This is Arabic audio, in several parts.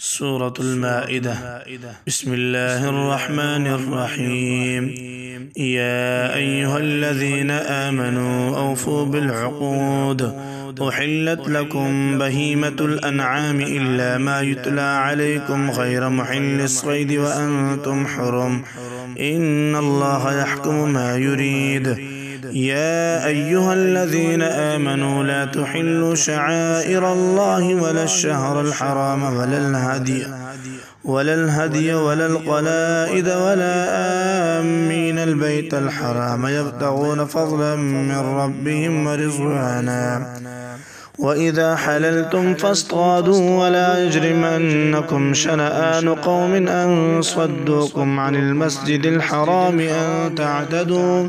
سورة المائدة. بسم الله الرحمن الرحيم. يا أيها الذين آمنوا أوفوا بالعقود. أحلت لكم بهيمة الأنعام إلا ما يتلى عليكم غير محل الصيد وأنتم حرم، إن الله يحكم ما يريد. يا أيها الذين آمنوا لا تحلوا شعائر الله ولا الشهر الحرام ولا الهدي ولا القلائد ولا آمين البيت الحرام يبتغون فضلا من ربهم ورضوانا. وإذا حللتم فاصطادوا ولا يجرمنكم شنآن قوم أن صدوكم عن المسجد الحرام أن تعتدوا.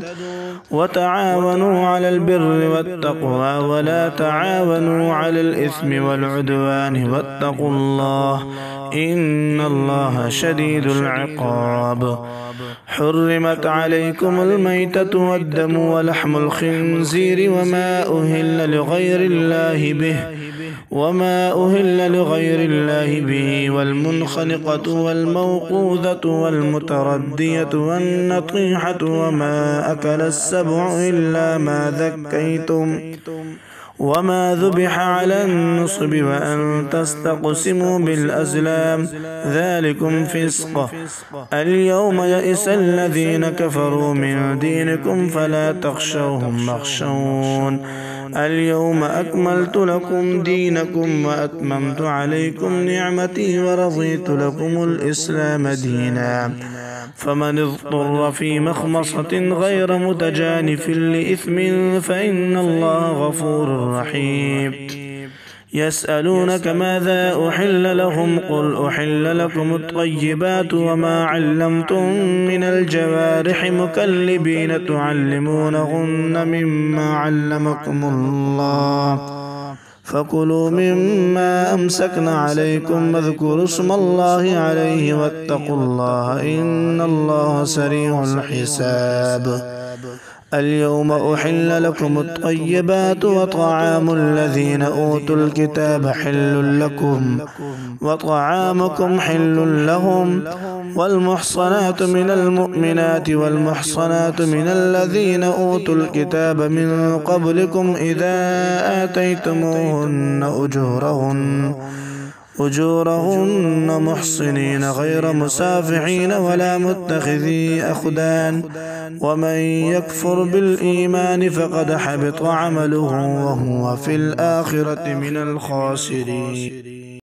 وتعاونوا على البر والتقوى ولا تعاونوا على الإثم والعدوان واتقوا الله إن الله شديد العقاب. حرمت عليكم الميتة والدم ولحم الخنزير وما أهل لغير الله به والمنخنقة والموقوذة والمتردية والنطيحة وما أكل السبع إلا ما ذكيتم وما ذبح على النصب وأن تستقسموا بالأزلام ذلكم فسق. اليوم يئس الذين كفروا من دينكم فلا تخشوهم واخشون. اليوم أكملت لكم دينكم وأتممت عليكم نعمتي ورضيت لكم الإسلام دينا. فمن اضطر في مخمصة غير متجانف لإثم فإن الله غفور رحيم. يسألونك ماذا أحل لهم قل أحل لكم الطيبات وما علمتم من الجوارح مكلبين تعلمونهن مما علمكم الله فكلوا مما أمسكن عليكم واذكروا اسم الله عليه واتقوا الله إن الله سريع الحساب. اليوم أحل لكم الطيبات وطعام الذين أوتوا الكتاب حل لكم وطعامكم حل لهم والمحصنات من المؤمنات والمحصنات من الذين أوتوا الكتاب من قبلكم إذا آتيتموهن أجورهن محصنين غير مسافحين ولا متخذي أخدان ومن يكفر بالإيمان فقد حبط عمله وهو في الآخرة من الخاسرين.